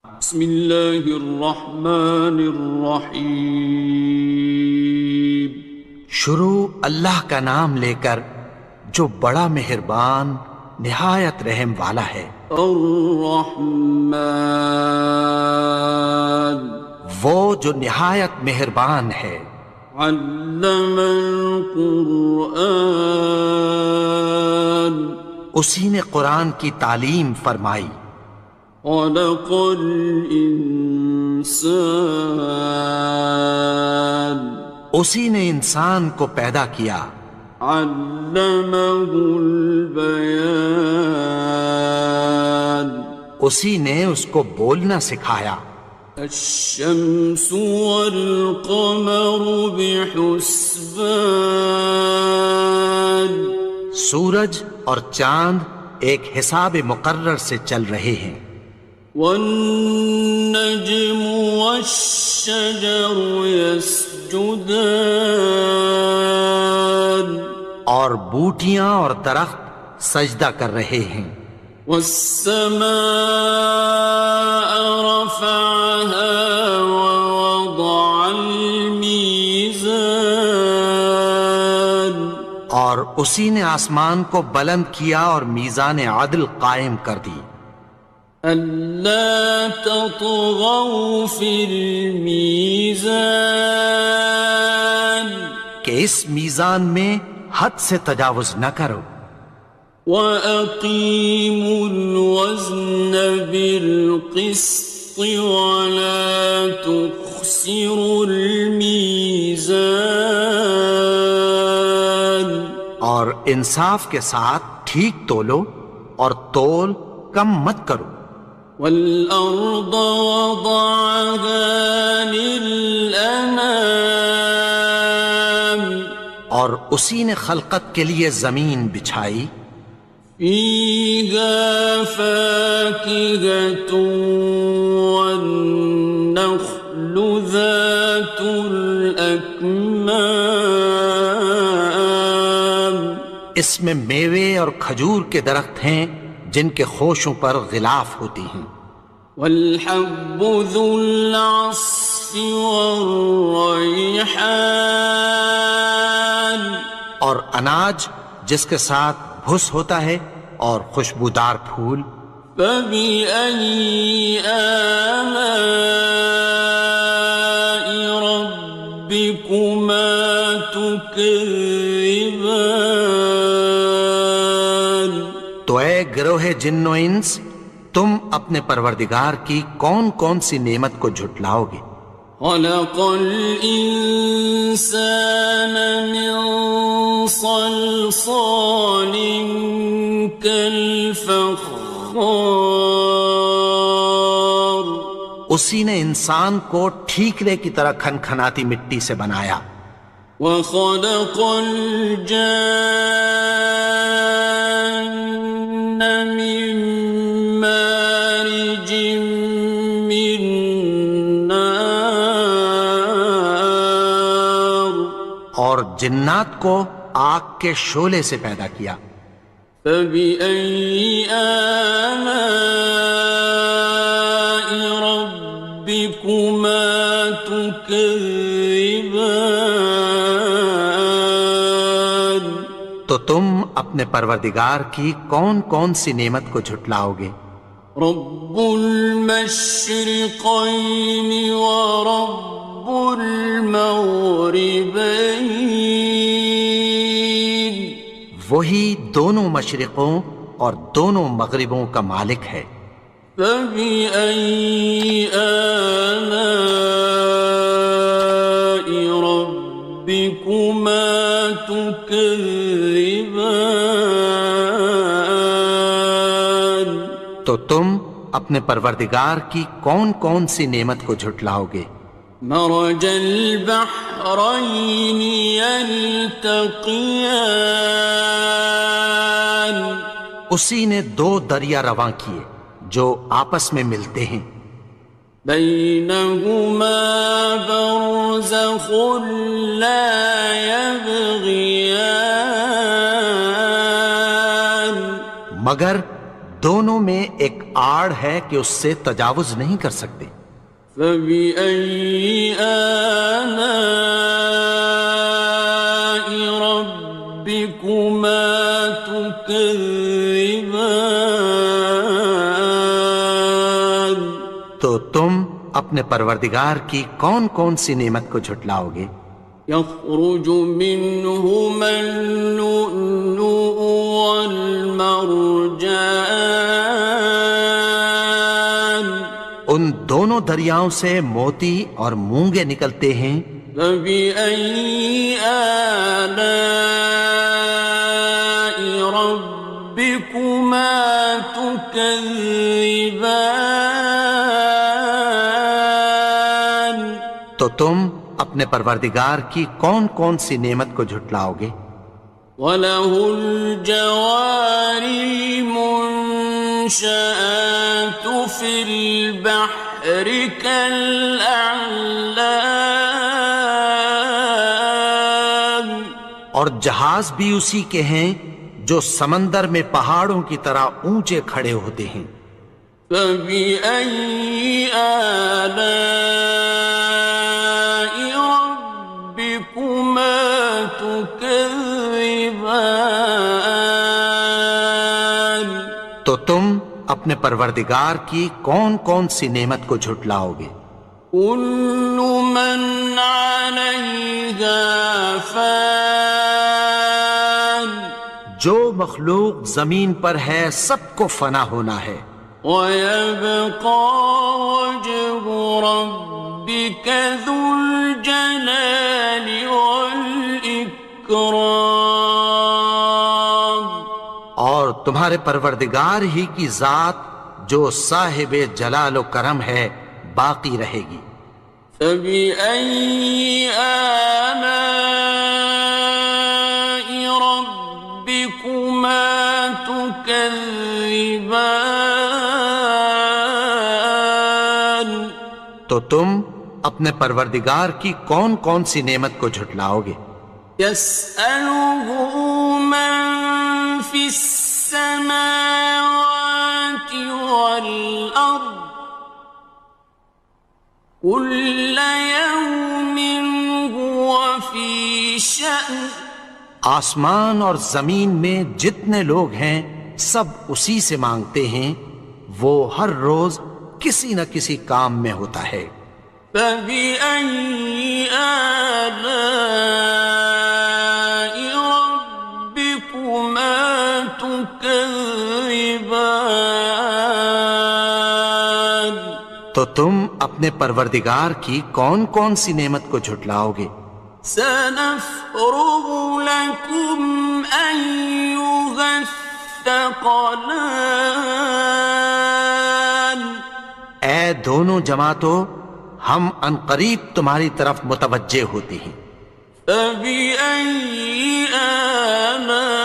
بسم اللہ الرحمن الرحیم۔ شروع اللہ کا نام لے کر جو بڑا مہربان نہایت رحم والا ہے۔ الرحمن، وہ جو نہایت مہربان ہے۔ علم القرآن، اسی نے قرآن کی تعلیم فرمائی۔ خلق الانسان، اسی نے انسان کو پیدا کیا۔ علمہ البیان، اسی نے اس کو بولنا سکھایا۔ الشمس والقمر بحسبان، سورج اور چاند ایک حساب مقرر سے چل رہے ہیں۔ والنجم والشجر يسجدان، اور بوٹیاں اور درخت سجدہ کر رہے ہیں۔ والسماء رفعها ووضع الميزان، اور اسی نے آسمان کو بلند کیا اور میزان عدل قائم کر دی۔ ألا تطغوا في الميزان، کہ اس میزان میں حد سے تجاوز نہ کرو۔ وَأَقِيمُوا الْوَزْنَ بِالْقِسْطِ وَلَا تُخْسِرُوا الْمِيزَانَ، اور انصاف کے ساتھ ٹھیک تولو اور تول کم مت کرو۔ وَالْأَرْضَ وَضَعَهَا لِلْأَنَامِ، اور اسی نے خلقت کے لیے زمین بچھائی۔ فِيهَا فَاكِهَةٌ وَالنَّخْلُ ذَاتُ الْأَكْمَامِ، اس میں میوے اور کھجور کے درخت ہیں جن کے خوشوں پر غلاف ہوتی ہیں۔ وَالْحَبُّ ذُو الْعَصْفِ وَالرَّيْحَانِ، اور اناج جس کے ساتھ بھس ہوتا ہے اور خوشبودار پھول۔ فَبِأَيِّ آلَاءِ رَبِّكُمَا تُكَذِّبَانِ، تو اے گروہ جن و انس، تم اپنے پروردگار کی کون کون سی نعمت کو جھٹلاؤ گے؟ خَلَقَ الْإِنسَانَ مِنْ صَلْصَالٍ كَالْفَخَّارِ، اسی نے انسان کو ٹھیکرے کی طرح کھنکھناتی مٹی سے بنایا۔ وَخَلَقَ الْجَانَّ مِن مَّارِجٍ مِّن نَّارٍ، اور جنات کو آگ کے شعلے سے پیدا کیا۔ فَبِأَيِّ آلَاءِ رَبِّكُمَا تُكَذِّبَانِ، تو تم اپنے پروردگار کی کون کون سی نعمت کو جھٹلاؤ گے؟ رب المشرقين ورب المغربين، وہی دونوں مشرقوں اور دونوں مغربوں کا مالک ہے۔ فَبِأَيِّ آلَاءِ رَبِّكُمَا تُكَذِّبَانِ، تو تم اپنے پروردگار کی کون کون سی نعمت کو جھٹلاؤ گے؟ مرج البحرين يلتقيان، اسی نے دو دریا رواں کیے جو آپس میں ملتے ہیں۔ بينهما برزخ لا يبغيان، مگر دونوں میں ایک آڑ ہے کہ اس سے تجاوز نہیں کر سکتے۔ فبأي آلاء ربكما تكذبان؟ تو تم اپنے پروردگار کی کون کون سی نعمت کو جھٹلاؤ گے؟ يخرج منهما اللؤلؤ والمرجان ان دونوں دریاؤں سے موتی اور مونگے نکلتے ہیں۔ فبأي آلاء ربكما تكذبان؟ تو تم اپنے پروردگار کی کون کون سی نعمت کو جھٹلاؤ گے؟ وَلَهُ الْجَوَارِ الْمُنشَآتُ فِي الْبَحْرِ كَالْأَعْلَامِ، اور جہاز بھی اسی کے ہیں جو سمندر میں پہاڑوں کی طرح اونچے کھڑے ہوتے ہیں۔ فَبِأَيِّ آلَاءِ رَبِّكُمَا تُكَذِّبَانِ؟ تو تم اپنے پروردگار کی کون کون سی نعمت کو جھٹلاؤ گے؟ كُلُّ مَنْ عَلَيْهَا فَانٍ، جو مخلوق زمین پر ہے سب کو فنا ہونا ہے۔ وَيَبْقَى وَجْهُ رَبِّكَ ذُو الْجَلَالِ وَالْإِكْرَامِ، اور تمہارے پروردگار ہی کی ذات جو صاحب جلال و کرم ہے باقی رہے گی۔ فَبِأَيِّ آلَاءِ رَبِّكُمَا تُكَذِّبَانِ؟ تو تم اپنے پروردگار کی کون کون سی نعمت کو جھٹلاؤ گے؟ يَسْأَلُهُ مَن فِي السَّمَاوَاتِ وَالْأَرْضِ كُلَّ يَوْمٍ هُوَ فِي شَأْنٍ، آسمان اور زمین میں جتنے لوگ ہیں سب اسی سے مانگتے ہیں، وہ ہر روز کسی نہ کسی کام میں ہوتا ہے۔ فَبِأَيِّ آلَاءِ رَبِّكُمَا تُكَذِّبَانِ؟ تو تم اپنے پروردگار کی کون کون سی نعمت کو جھٹلاؤ گے؟ سَنَفْرُغُ لَكُمْ أَيُّهَ الثَّقَلَانِ، اے دونوں جماعتوں، ہم عنقریب تمہاری طرف متوجہ ہوتے ہیں۔ فَبِأَيِّ آلَاءِ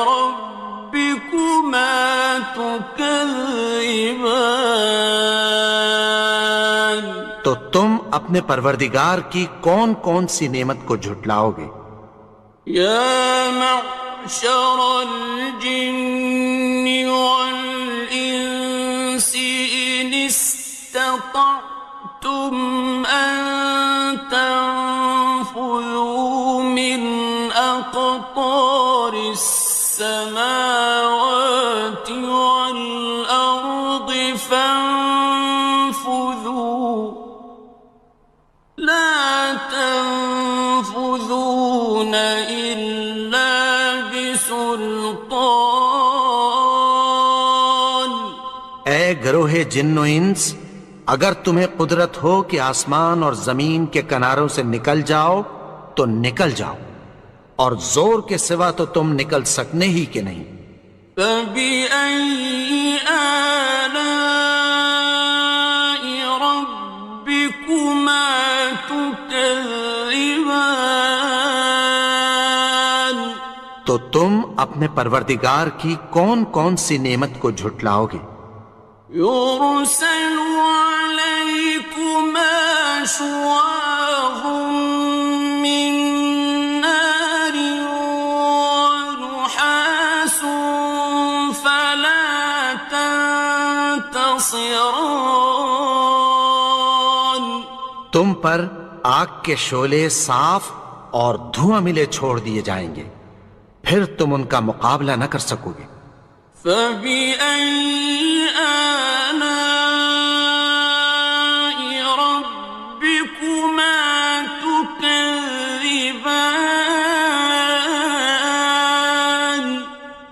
رَبِّكُمَا تُكَذِّبَانِ؟ تو تم اپنے پروردگار کی کون کون سی نعمت کو جھٹلاؤ گے؟ يَا مَعْشَرَ الْجِنِّ وَالْإِنسِ إِنِ اسْتَطَعْتُمْ أَن تَنفُذُوا مِنْ أَقْطَارِ السَّمَاوَاتِ وَالْأَرْضِ فَانفُذُوا لَا تَنفُذُونَ إِلَّا بِسُلْطَانٍ۔ اے گروہ جن و انس، اگر تمہیں قدرت ہو کہ آسمان اور زمین کے کناروں سے نکل جاؤ تو نکل جاؤ، اور زور کے سوا تو تم نکل سکنے ہی کے نہیں۔ فَبِأَيِّ آلَاءِ رَبِّكُمَا تُكَذِّبَانِ؟ تو تم اپنے پروردگار کی کون کون سی نعمت کو جھٹلاؤ گے؟ يُرْسَلُ عَلَيْكُمَا شُوَاظٌ مِّن نَّارٍ وَنُحَاسٌ تنتصران تم پر آگ کے شعلے صاف اور دھواں ملے چھوڑ دیے جائیں گے، پھر تم ان کا مقابلہ نہ کر سکو گے۔ فبأي آلاء ربكما تكذبان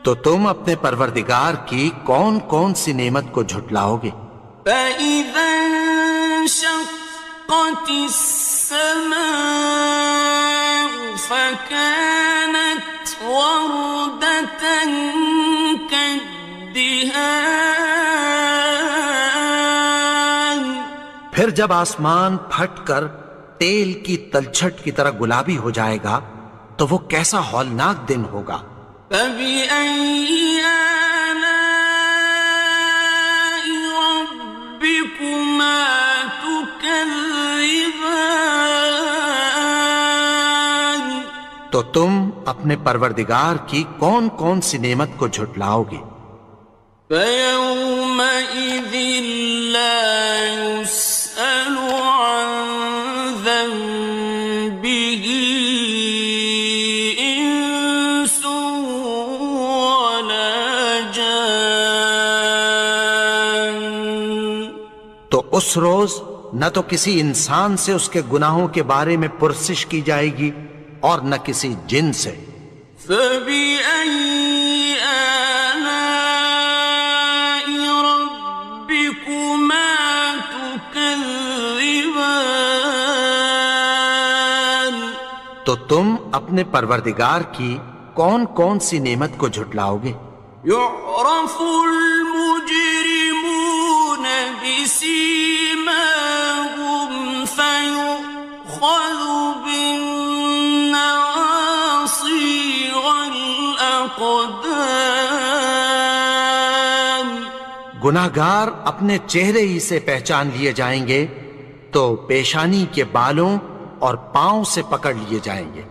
تو تم اپنے پروردگار کی کون کون سی نعمت کو جھٹلاؤ گے؟ فإذا انشقت السماء فكانت وردة كالدهان پھر جب آسمان پھٹ کر تیل کی تلچھٹ کی طرح گلابی ہو جائے گا تو وہ کیسا ہولناک دن ہوگا۔ فبأي آلاء ربكما تكذبان تو تم اپنے پروردگار کی کون کون سی نعمت کو جھٹلاؤ گے؟ فيومئذ لا يسأل عن ذنبه إنس ولا جان تو اس روز نہ تو کسی انسان سے اس کے گناہوں کے بارے میں پرسش کی جائے گی اور نہ کسی جن سے۔ فبأي آلاء ربكما تكذبان تو تم اپنے پروردگار کی کون کون سی نعمت کو جھٹلاؤ گے؟ يعرف المجرمون بسيماهم فيؤخذ بالنواصي والأقدام گناہگار اپنے چہرے ہی سے پہچان لیے جائیں گے تو پیشانی کے بالوں اور پاؤں سے پکڑ لیے جائیں گے۔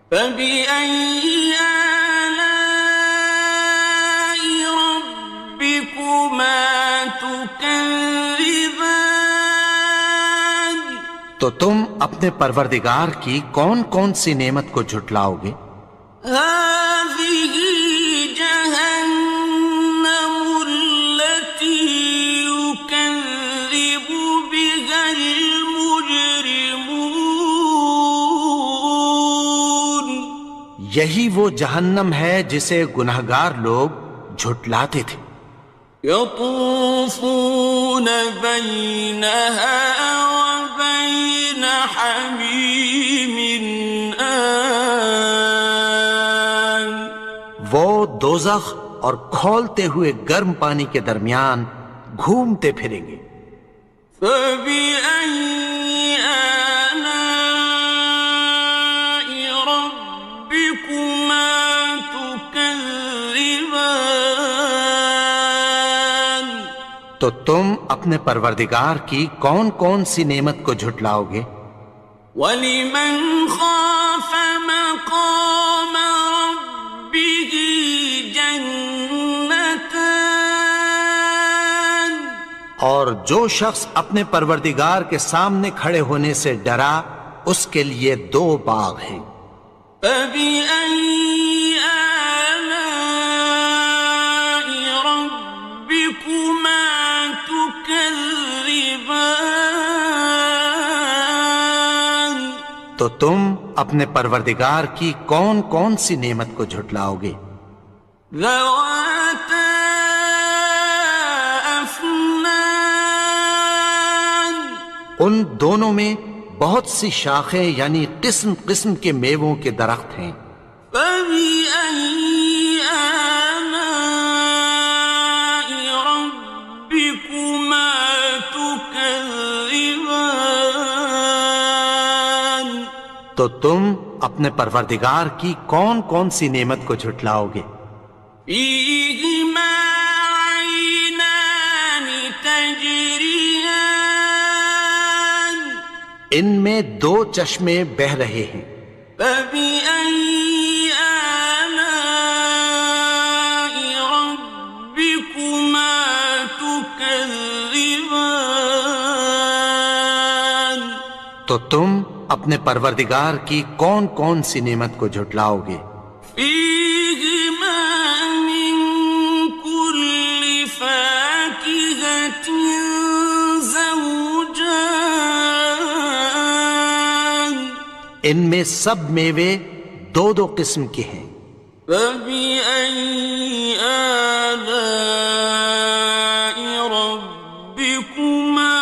فبأي آلاء ربكما تكذبان تو تم اپنے پروردگار کی کون کون سی نعمت کو جھٹلاؤ گے؟ هذه جهنم التي يكذب بها المجرمون یہی وہ جہنم ہے جسے گناہگار لوگ جھٹلاتے تھے۔ يطوفون بينها وبين حميم آن وہ دوزخ اور کھولتے ہوئے گرم پانی کے درمیان گھومتے پھریں گے۔ فبأي آلاء ربكما تكذبان تو تم اپنے پروردگار کی کون کون سی نعمت کو جھٹلاؤ گے؟ وَلِمَنْ خَافَ مَقَامَ رَبِّهِ جَنَّتَانِ اور جو شخص اپنے پروردگار کے سامنے کھڑے ہونے سے ڈرا اس کے لیے دو باغ ہیں۔ فَبِأَيِّ آلَاءِ رَبِّكُمَا تُكَذِّبَانِ تو تم اپنے پروردگار کی کون کون سی نعمت کو جھٹلاؤ گے؟ ذَوَاتَا أَفْنَانٍ ان دونوں میں بہت سی شاخیں یعنی قسم قسم کے میووں کے درخت ہیں۔ فَبِأَيِّ آلَاءِ رَبِّكُمَا تُكَذِّبَانِ تو تم اپنے پروردگار کی کون کون سی نعمت کو جھٹلاؤ گے؟ فِيهِمَا عَيْنَانِ تَجْرِيَانِ ان میں دو چشمے بہہ رہے ہیں۔ فَبِأَيِّ آلَاءِ رَبِّكُمَا تُكَذِّبَانِ تكذبان تو تم اپنے پروردگار کی کون کون سی نعمت کو جھٹلاؤ گے؟ فيهما من كل فاكهة زوجان ان میں سب میوے دو دو قسم کے ہیں۔ فبأي آلاء ربكما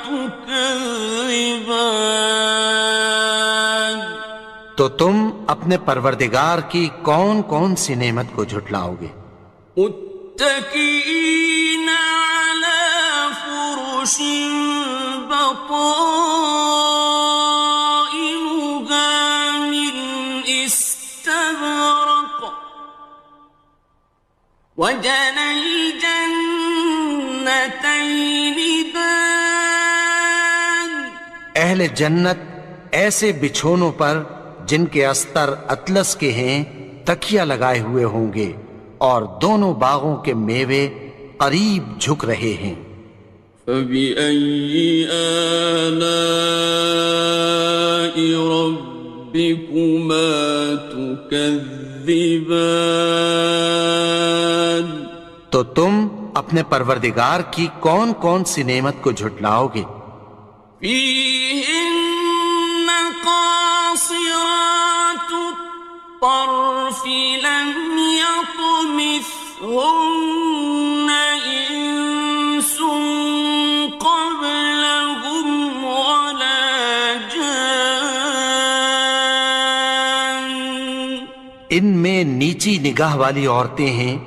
تكذبان تو تم اپنے پروردگار کی کون کون سی نعمت کو جھٹلاؤ گے؟ متكئين على فرش بطائنها من استبرق وجنى الجنتين دان اہل جنت ایسے بچھونوں پر جن کے استر اطلس کے ہیں تکیہ لگائے ہوئے ہوں گے اور دونوں باغوں کے میوے قریب جھک رہے ہیں۔ فبأي آلاء ربكما تكذبان تو تم اپنے پروردگار کی کون کون سی نعمت کو جھٹلاؤ گے؟ فيهن قاصرات الطرف لم يطمثهن إنس قبلهم ولا جان ان میں نیچی نگاہ والی عورتیں ہیں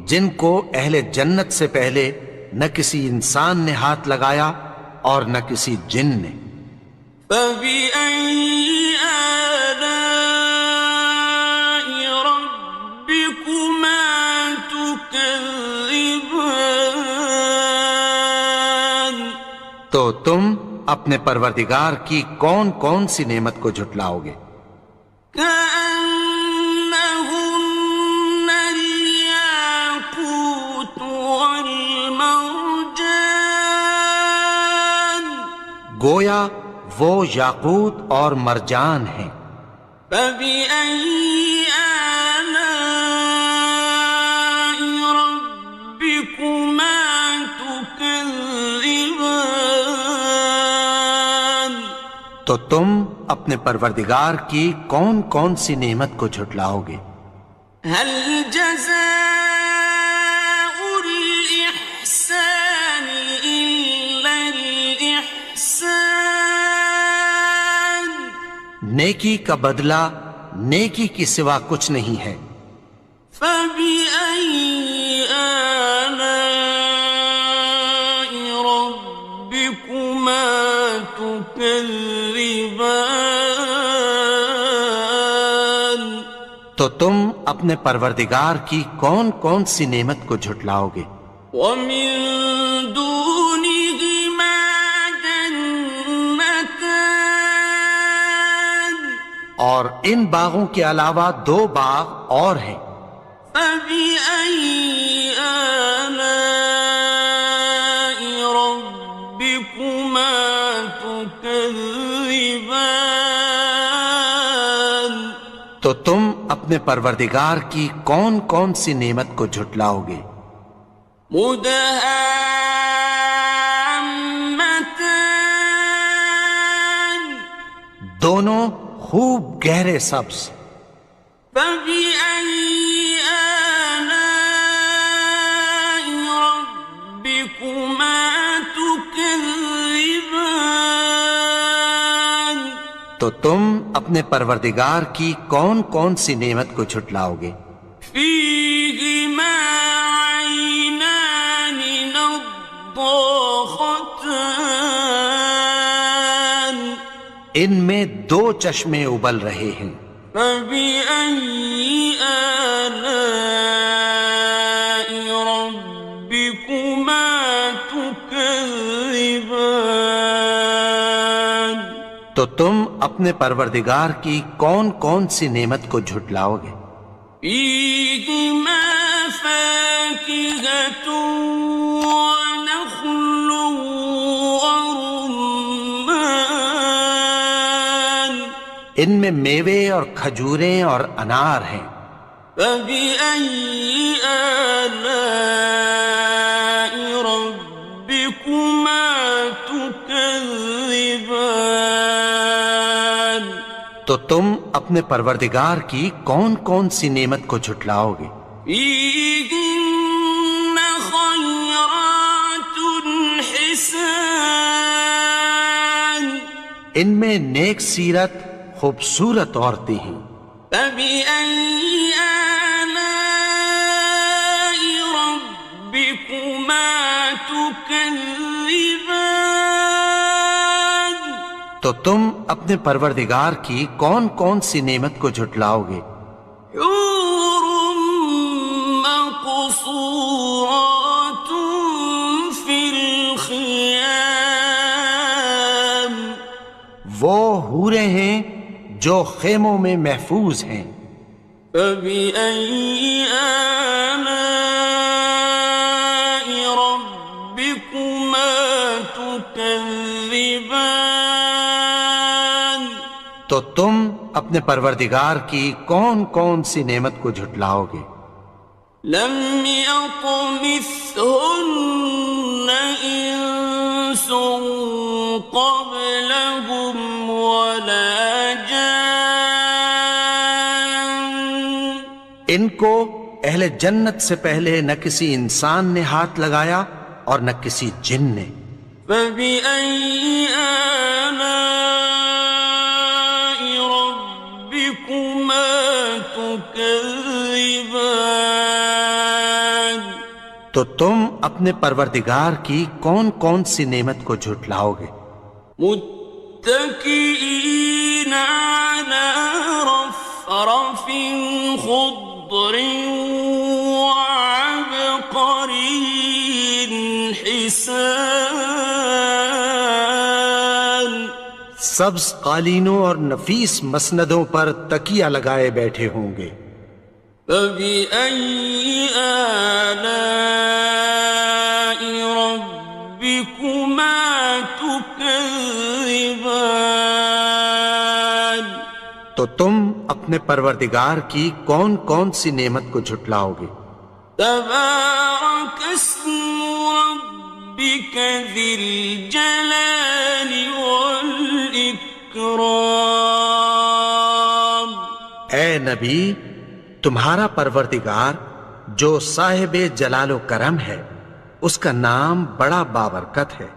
جن کو اہل جنت سے پہلے نہ کسی انسان نے ہاتھ لگایا اور نہ کسی جن نے۔ فبأي آلاء ربكما تكذبان تو تم اپنے پروردگار کی کون کون سی نعمت کو جھٹلاؤ گے؟ كأنهن الياقوت والمرجان گویا وہ یاقوت اور مرجان ہیں۔ فبأي آلاء ربكما تكذبان تو تم اپنے پروردگار کی کون کون سی نعمت کو جھٹلاؤ گے؟ هل جزاء الإحسان إلا الإحسان نیکی کا بدلہ نیکی کی سوا کچھ نہیں ہے۔ فبأي آلاء ربكما تكذبان تو تم اپنے پروردگار کی کون کون سی نعمت کو جھٹلاؤ گے؟ ومن دونهما جنتان اور ان باغوں کے علاوہ دو باغ اور ہیں۔ فبأي آلاء ربكما تكذبان تو تم اپنے پروردگار کی کون کون سی نعمت کو جھٹلاؤ گے؟ مدهامتان دونوں خوب گہرے سبز۔ فبأي آلاء ربكما تكذبان تو تم اپنے پروردگار کی کون کون سی نعمت کو جھٹلاؤ گے؟ فيهما عينان نضاختان ان میں دو چشمے ابل رہے ہیں۔ فبأي آلاء ربكما تكذبان تو تم اپنے پروردگار کی کون کون سی نعمت کو جھٹلاؤ گے؟ فيهما فاكهة ونخل ان میں میوے اور کھجوریں اور انار ہیں۔ فبأي آلاء ربكما تكذبان؟ تو تم اپنے پروردگار کی کون کون سی نعمت کو جھٹلاؤ گے؟ فيهن خيرات حسان، ان میں نیک سیرت خوبصورت عورتیں ہیں۔ فبأي آلاء ربكما تكذبان؟ تو تم اپنے پروردگار کی کون کون سی نعمت کو جھٹلاؤ گے؟ حور مقصورات في الخيام، وہ حوریں ہیں جو خیموں میں محفوظ ہیں۔ فبأي آلاء ربكما تكذبان؟ تو تم اپنے پروردگار کی کون کون سی نعمت کو جھٹلاؤ گے؟ لم يطمثهن إنس قبلهم ولا جان، ان کو اہل جنت سے پہلے نہ کسی انسان نے ہاتھ لگایا اور نہ کسی جن نے۔ فبأي آلاء ربكما تكذبان؟ تو تم اپنے پروردگار کی کون کون سی نعمت کو جھٹلاؤ گے؟ متكئين على رفرف خضر وعبقري حسان، سبز قالینوں اور نفیس مسندوں پر تکیہ لگائے بیٹھے ہوں گے۔ فبأي آلاء ربكما تكذبان؟ تو تم اپنے پروردگار کی کون کون سی نعمت کو جھٹلاؤ گے؟ تبارك اسم ربك ذي الجلال والإكرام۔ اے نبی، تمہارا پروردگار جو صاحب جلال و کرم ہے، اس کا نام بڑا بابرکت ہے۔